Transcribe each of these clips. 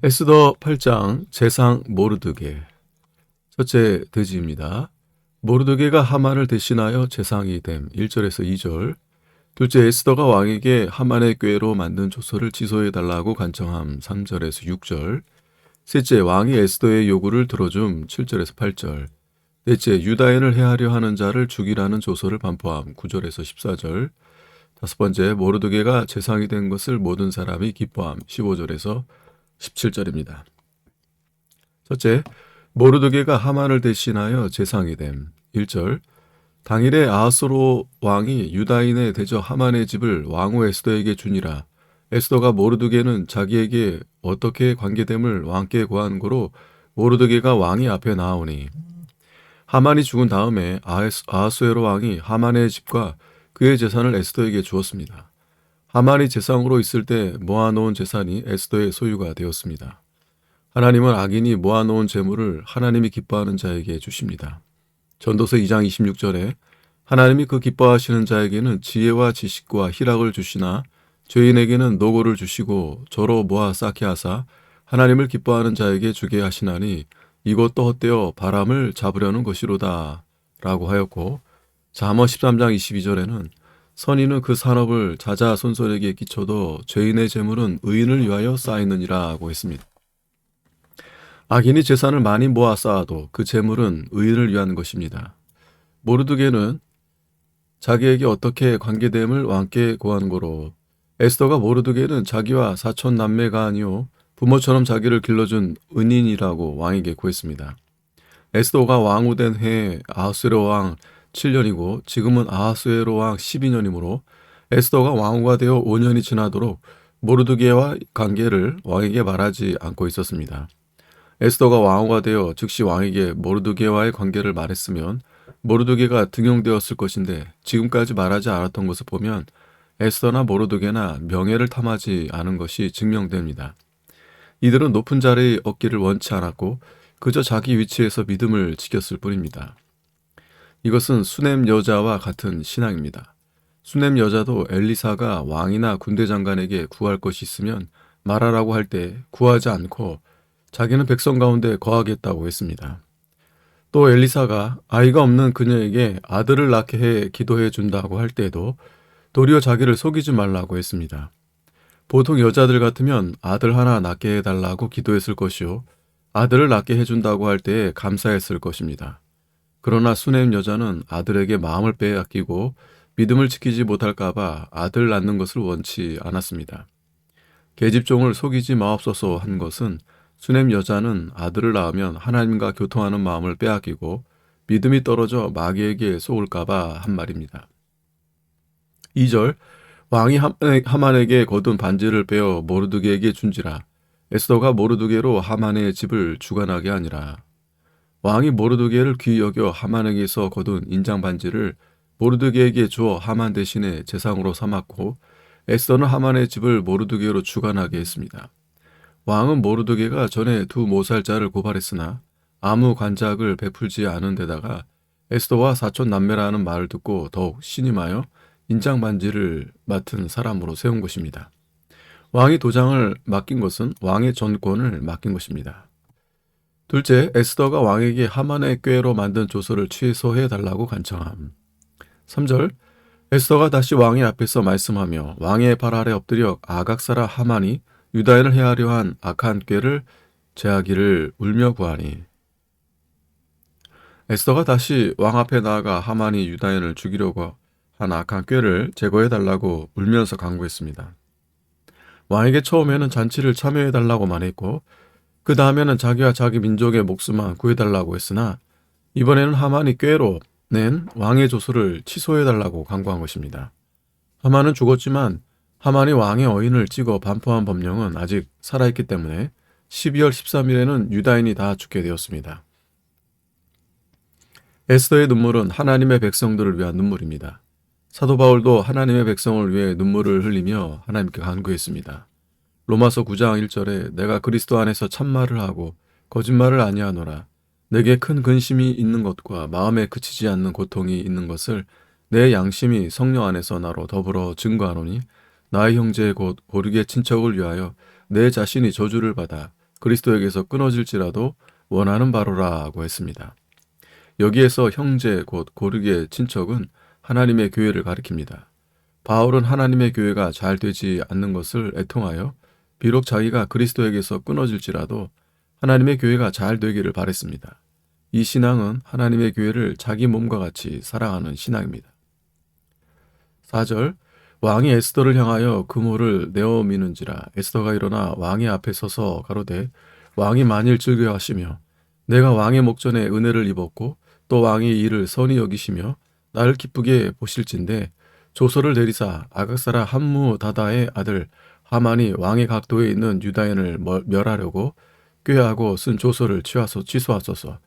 에스더 8장 제상 모르드게. 첫째 대지입니다. 모르드게가 하만을 대신하여 제상이 됨. 1절에서 2절. 둘째, 에스더가 왕에게 하만의 꾀로 만든 조서를 취소해달라고 간청함. 3절에서 6절. 셋째, 왕이 에스더의 요구를 들어줌. 7절에서 8절. 넷째, 유다인을 해하려 하는 자를 죽이라는 조서를 반포함. 9절에서 14절. 다섯 번째, 모르드게가 제상이 된 것을 모든 사람이 기뻐함. 15절에서 17절입니다. 첫째, 모르드게가 하만을 대신하여 제상이 됨. 1절. 당일에 아하스로 왕이 유다인의 대저 하만의 집을 왕후 에스더에게 주니라. 에스더가 모르드게는 자기에게 어떻게 관계됨을 왕께 고한 고로 모르드게가 왕이 앞에 나오니, 하만이 죽은 다음에 아하수에로 왕이 하만의 집과 그의 재산을 에스더에게 주었습니다. 하만이 재상으로 있을 때 모아놓은 재산이 에스더의 소유가 되었습니다. 하나님은 악인이 모아놓은 재물을 하나님이 기뻐하는 자에게 주십니다. 전도서 2장 26절에 하나님이 그 기뻐하시는 자에게는 지혜와 지식과 희락을 주시나 죄인에게는 노고를 주시고 저로 모아 쌓게 하사 하나님을 기뻐하는 자에게 주게 하시나니 이것도 헛되어 바람을 잡으려는 것이로다 라고 하였고, 잠언 13장 22절에는 선인은 그 산업을 자자손손에게 끼쳐도 죄인의 재물은 의인을 위하여 쌓이느니라고 했습니다. 악인이 재산을 많이 모아 쌓아도 그 재물은 의인을 위한 것입니다. 모르드게는 자기에게 어떻게 관계됨을 왕께 고한 고로, 에스더가 모르드게는 자기와 사촌 남매가 아니요 부모처럼 자기를 길러준 은인이라고 왕에게 구했습니다. 에스더가 왕후 된 해에 아하수에로 왕 7년이고 지금은 아하수에로 왕 12년이므로 에스더가 왕후가 되어 5년이 지나도록 모르드게와 관계를 왕에게 말하지 않고 있었습니다. 에스더가 왕후가 되어 즉시 왕에게 모르드게와의 관계를 말했으면 모르드게가 등용되었을 것인데 지금까지 말하지 않았던 것을 보면 에스더나 모르드게나 명예를 탐하지 않은 것이 증명됩니다. 이들은 높은 자리에 얻기를 원치 않았고 그저 자기 위치에서 믿음을 지켰을 뿐입니다. 이것은 수넴 여자와 같은 신앙입니다. 수넴 여자도 엘리사가 왕이나 군대 장관에게 구할 것이 있으면 말하라고 할 때 구하지 않고 자기는 백성 가운데 거하겠다고 했습니다. 또 엘리사가 아이가 없는 그녀에게 아들을 낳게 해 기도해 준다고 할 때에도 도리어 자기를 속이지 말라고 했습니다. 보통 여자들 같으면 아들 하나 낳게 해달라고 기도했을 것이요 아들을 낳게 해준다고 할 때에 감사했을 것입니다. 그러나 수넴 여자는 아들에게 마음을 빼앗기고 믿음을 지키지 못할까봐 아들 낳는 것을 원치 않았습니다. 계집종을 속이지 마옵소서 한 것은 수넴 여자는 아들을 낳으면 하나님과 교통하는 마음을 빼앗기고 믿음이 떨어져 마귀에게 속을까봐 한 말입니다. 2절. 왕이 하만에게 거둔 반지를 빼어 모르드게에게 준지라. 에스더가 모르드게로 하만의 집을 주관하게 하니라. 왕이 모르드게를 귀히 여겨 하만에게서 거둔 인장 반지를 모르드게에게 주어 하만 대신에 제상으로 삼았고, 에스더는 하만의 집을 모르드게로 주관하게 했습니다. 왕은 모르드게가 전에 두 모살자를 고발했으나 아무 관작을 베풀지 않은 데다가 에스더와 사촌 남매라는 말을 듣고 더욱 신임하여 인장 반지를 맡은 사람으로 세운 것입니다. 왕이 도장을 맡긴 것은 왕의 전권을 맡긴 것입니다. 둘째, 에스더가 왕에게 하만의 꾀로 만든 조서를 취소해 달라고 간청함. 3절. 에스더가 다시 왕의 앞에서 말씀하며 왕의 발 아래 엎드려 아각사라 하만이 유다인을 해하려 한 악한 꾀를 제하기를 울며 구하니. 에스더가 다시 왕 앞에 나아가 하만이 유다인을 죽이려고 한 악한 꾀를 제거해 달라고 울면서 간구했습니다. 왕에게 처음에는 잔치를 참여해 달라고만 했고 그 다음에는 자기와 자기 민족의 목숨만 구해달라고 했으나 이번에는 하만이 꾀로 낸 왕의 조서를 취소해달라고 간구한 것입니다. 하만은 죽었지만 하만이 왕의 어인을 찍어 반포한 법령은 아직 살아있기 때문에 12월 13일에는 유다인이 다 죽게 되었습니다. 에스더의 눈물은 하나님의 백성들을 위한 눈물입니다. 사도 바울도 하나님의 백성을 위해 눈물을 흘리며 하나님께 간구했습니다. 로마서 9장 1절에 내가 그리스도 안에서 참말을 하고 거짓말을 아니하노라. 내게 큰 근심이 있는 것과 마음에 그치지 않는 고통이 있는 것을 내 양심이 성령 안에서 나로 더불어 증거하노니 나의 형제 곧 고르게 친척을 위하여 내 자신이 저주를 받아 그리스도에게서 끊어질지라도 원하는 바로라고 했습니다. 여기에서 형제 곧 고르게 친척은 하나님의 교회를 가리킵니다. 바울은 하나님의 교회가 잘 되지 않는 것을 애통하여 비록 자기가 그리스도에게서 끊어질지라도 하나님의 교회가 잘 되기를 바랬습니다. 이 신앙은 하나님의 교회를 자기 몸과 같이 사랑하는 신앙입니다. 4절 왕이 에스더를 향하여 금호를 내어 미는지라 에스더가 일어나 왕의 앞에 서서 가로되 왕이 만일 즐겨하시며 내가 왕의 목전에 은혜를 입었고 또 왕이 이를 선히 여기시며 나를 기쁘게 보실진대 조서를 내리사 아각사라 함무다다의 아들 하만이 왕의 각도에 있는 유다인을 멸하려고 꾀하고 쓴 조서를 취소하소서.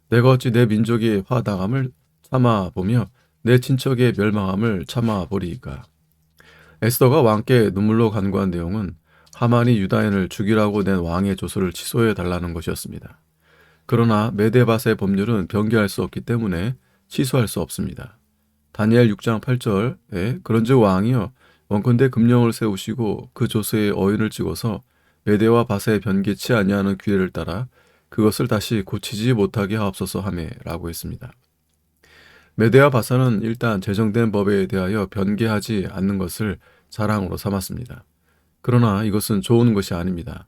내가 어찌 내 민족의 화당함을 참아보며 내 친척의 멸망함을 참아보리이까. 에스더가 왕께 눈물로 간구한 내용은 하만이 유다인을 죽이라고 낸 왕의 조서를 취소해 달라는 것이었습니다. 그러나 메데바스의 법률은 변개할 수 없기 때문에 취소할 수 없습니다. 다니엘 6장 8절에 그런즉 왕이여 원컨대 금령을 세우시고 그 조서에 어인을 찍어서 메대와 바사에 변개치 아니하는 규례를 따라 그것을 다시 고치지 못하게 하옵소서 하매라고 했습니다. 메대와 바사는 일단 제정된 법에 대하여 변개하지 않는 것을 자랑으로 삼았습니다. 그러나 이것은 좋은 것이 아닙니다.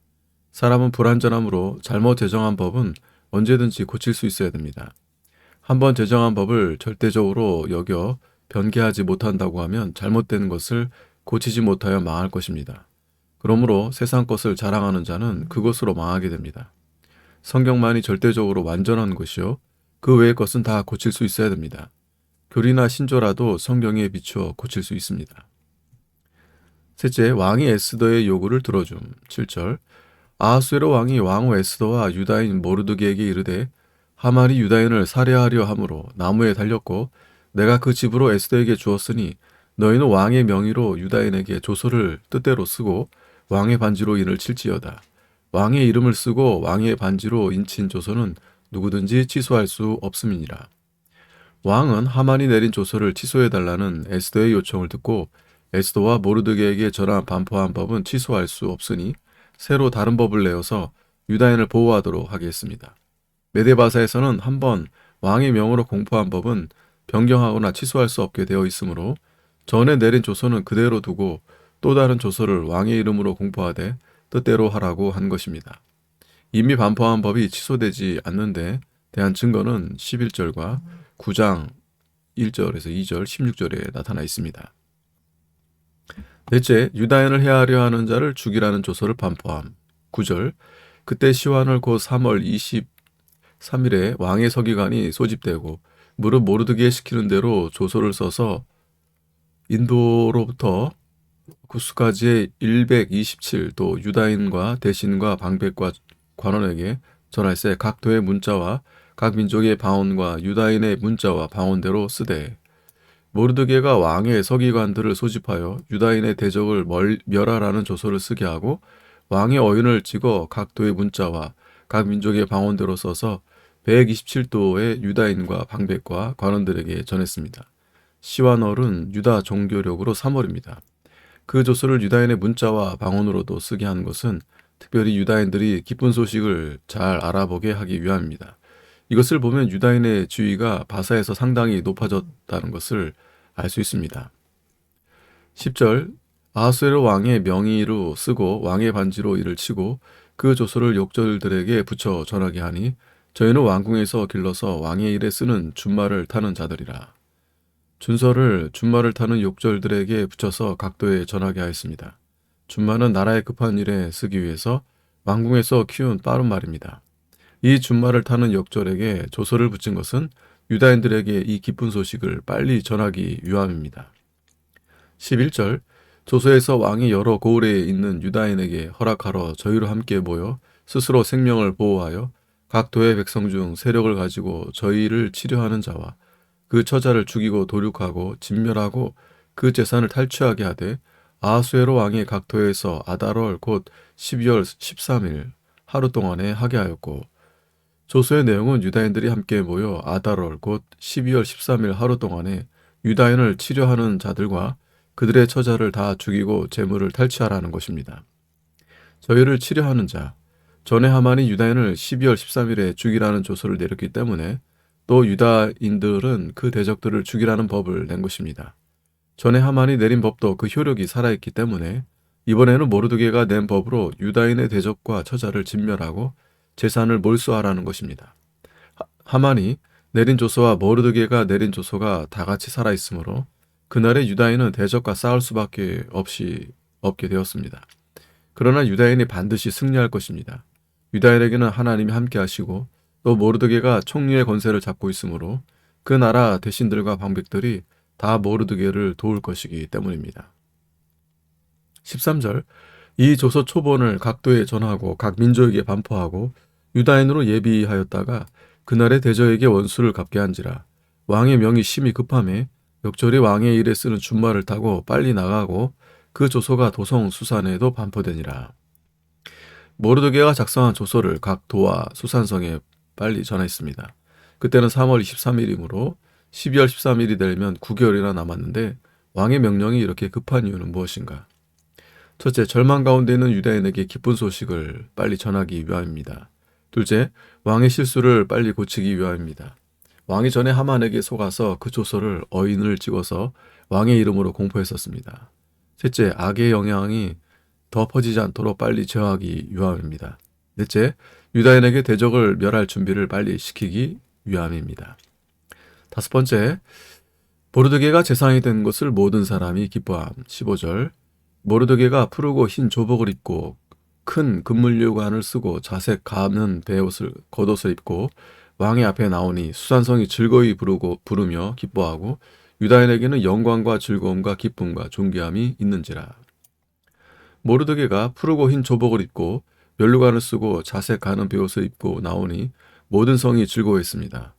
사람은 불완전하므로 잘못 제정한 법은 언제든지 고칠 수 있어야 됩니다. 한번 제정한 법을 절대적으로 여겨 변개하지 못한다고 하면 잘못된 것을 고치지 못하여 망할 것입니다. 그러므로 세상 것을 자랑하는 자는 그것으로 망하게 됩니다. 성경만이 절대적으로 완전한 것이요 그 외의 것은 다 고칠 수 있어야 됩니다. 교리나 신조라도 성경에 비추어 고칠 수 있습니다. 셋째, 왕이 에스더의 요구를 들어줌. 7절 아하수에로 왕이 왕후 에스더와 유다인 모르드게에게 이르되 하만이 유다인을 살해하려 함으로 나무에 달렸고 내가 그 집으로 에스더에게 주었으니 너희는 왕의 명의로 유다인에게 조서를 뜻대로 쓰고 왕의 반지로 인을 칠지어다. 왕의 이름을 쓰고 왕의 반지로 인친 조서는 누구든지 취소할 수 없음이니라. 왕은 하만이 내린 조서를 취소해달라는 에스더의 요청을 듣고 에스더와 모르드게에게 전한 반포한 법은 취소할 수 없으니 새로 다른 법을 내어서 유다인을 보호하도록 하게 했습니다. 메데바사에서는 한번 왕의 명으로 공포한 법은 변경하거나 취소할 수 없게 되어 있으므로 전에 내린 조서는 그대로 두고 또 다른 조서를 왕의 이름으로 공포하되 뜻대로 하라고 한 것입니다. 이미 반포한 법이 취소되지 않는데 대한 증거는 11절과 9장 1절에서 2절, 16절에 나타나 있습니다. 넷째, 유다인을 해하려 하는 자를 죽이라는 조서를 반포함. 9절, 그때 시완월 곧 3월 23일에 왕의 서기관이 소집되고 무릇 모르드게 시키는 대로 조서를 써서 인도로부터 구스까지의 127도 유다인과 대신과 방백과 관원에게 전할세 각 도의 문자와 각 민족의 방언과 유다인의 문자와 방언대로 쓰되 모르드게가 왕의 서기관들을 소집하여 유다인의 대적을 멸하라는 조서를 쓰게 하고 왕의 어인을 찍어 각 도의 문자와 각 민족의 방언대로 써서 127도의 유다인과 방백과 관원들에게 전했습니다. 시완월은 유다 종교력으로 3월입니다. 그 조서를 유다인의 문자와 방언으로도 쓰게 한 것은 특별히 유다인들이 기쁜 소식을 잘 알아보게 하기 위함입니다. 이것을 보면 유다인의 지위가 바사에서 상당히 높아졌다는 것을 알 수 있습니다. 10절 아하수에로 왕의 명의로 쓰고 왕의 반지로 이를 치고 그 조서를 욕절들에게 붙여 전하게 하니 저희는 왕궁에서 길러서 왕의 일에 쓰는 준말을 타는 자들이라. 준서를 준말을 타는 욕절들에게 붙여서 각도에 전하게 하였습니다. 준말은 나라의 급한 일에 쓰기 위해서 왕궁에서 키운 빠른 말입니다. 이 준말을 타는 욕절에게 조서를 붙인 것은 유다인들에게 이 기쁜 소식을 빨리 전하기 위함입니다. 11절 조서에서 왕이 여러 고을에 있는 유다인에게 허락하러 저희로 함께 모여 스스로 생명을 보호하여 각 도의 백성 중 세력을 가지고 저희를 치려하는 자와 그 처자를 죽이고 도륙하고 진멸하고 그 재산을 탈취하게 하되 아하수에로 왕이 각 도에서 아달월 곧 12월 13일 하루 동안에 하게 하였고 조서의 내용은 유다인들이 함께 모여 아달월 곧 12월 13일 하루 동안에 유다인을 치려하는 자들과 그들의 처자를 다 죽이고 재물을 탈취하라는 것입니다. 저희를 치려하는 자, 전에 하만이 유다인을 12월 13일에 죽이라는 조서를 내렸기 때문에 또 유다인들은 그 대적들을 죽이라는 법을 낸 것입니다. 전에 하만이 내린 법도 그 효력이 살아있기 때문에 이번에는 모르드게가 낸 법으로 유다인의 대적과 처자를 진멸하고 재산을 몰수하라는 것입니다. 하만이 내린 조서와 모르드게가 내린 조서가 다 같이 살아있으므로 그날의 유다인은 대적과 싸울 수밖에 없게 되었습니다. 그러나 유다인이 반드시 승리할 것입니다. 유다인에게는 하나님이 함께 하시고 또 모르드게가 총리의 권세를 잡고 있으므로 그 나라 대신들과 방백들이 다 모르드게를 도울 것이기 때문입니다. 13절 이 조서 초본을 각도에 전하고 각 민족에게 반포하고 유다인으로 예비하였다가 그날의 대저에게 원수를 갚게 한지라. 왕의 명이 심히 급함에 역절이 왕의 일에 쓰는 준말을 타고 빨리 나가고 그 조서가 도성 수산에도 반포되니라. 모르드게가 작성한 조서를 각 도와 수산성에 빨리 전했습니다. 그때는 3월 23일이므로 12월 13일이 되면 9개월이나 남았는데 왕의 명령이 이렇게 급한 이유는 무엇인가? 첫째, 절망 가운데 있는 유다인에게 기쁜 소식을 빨리 전하기 위함입니다. 둘째, 왕의 실수를 빨리 고치기 위함입니다. 왕이 전에 하만에게 속아서 그 조서를 어인을 찍어서 왕의 이름으로 공포했었습니다. 셋째, 악의 영향이 더 퍼지지 않도록 빨리 제어하기 위함입니다. 넷째, 유다인에게 대적을 멸할 준비를 빨리 시키기 위함입니다. 다섯 번째, 모르드게가 재상이 된 것을 모든 사람이 기뻐함. 15절 모르드게가 푸르고 흰 조복을 입고 큰 금물류관을 쓰고 자색 가는 겉옷을 입고 왕의 앞에 나오니 수산성이 즐거이 부르며 기뻐하고 유다인에게는 영광과 즐거움과 기쁨과 존귀함이 있는지라. 모르드게가 푸르고 흰 조복을 입고 면류관을 쓰고 자색 가는 베옷을 입고 나오니 모든 성이 즐거워했습니다.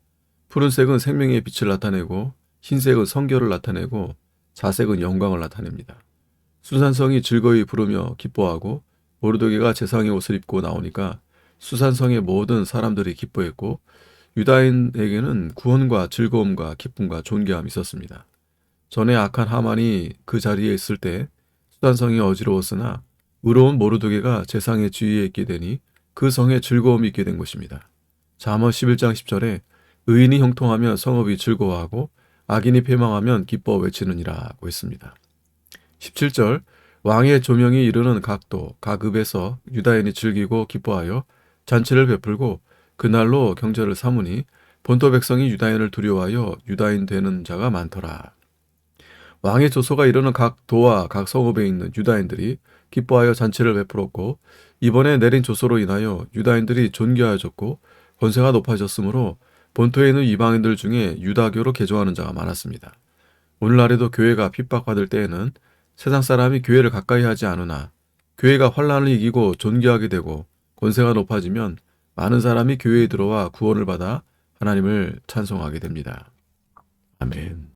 푸른색은 생명의 빛을 나타내고 흰색은 성결을 나타내고 자색은 영광을 나타냅니다. 수산성이 즐거이 부르며 기뻐하고 모르드게가 제상의 옷을 입고 나오니까 수산성의 모든 사람들이 기뻐했고 유다인에게는 구원과 즐거움과 기쁨과 존귀함이 있었습니다. 전에 악한 하만이 그 자리에 있을 때 수산성이 어지러웠으나 의로운 모르드게가 제상의 지위에 있게 되니 그 성에 즐거움이 있게 된 것입니다. 잠언 11장 10절에 의인이 형통하면 성읍이 즐거워하고 악인이 패망하면 기뻐 외치느니라고 했습니다. 17절 왕의 조명이 이르는 각도, 각읍에서 유다인이 즐기고 기뻐하여 잔치를 베풀고 그날로 경제를 삼으니 본토 백성이 유다인을 두려워하여 유다인 되는 자가 많더라. 왕의 조서가 이르는 각 도와 각 성읍에 있는 유다인들이 기뻐하여 잔치를 베풀었고 이번에 내린 조서로 인하여 유다인들이 존귀하여졌고 권세가 높아졌으므로 본토에 있는 이방인들 중에 유다교로 개종하는 자가 많았습니다. 오늘날에도 교회가 핍박받을 때에는 세상 사람이 교회를 가까이 하지 않으나 교회가 환난을 이기고 존귀하게 되고 권세가 높아지면 많은 사람이 교회에 들어와 구원을 받아 하나님을 찬송하게 됩니다. 아멘.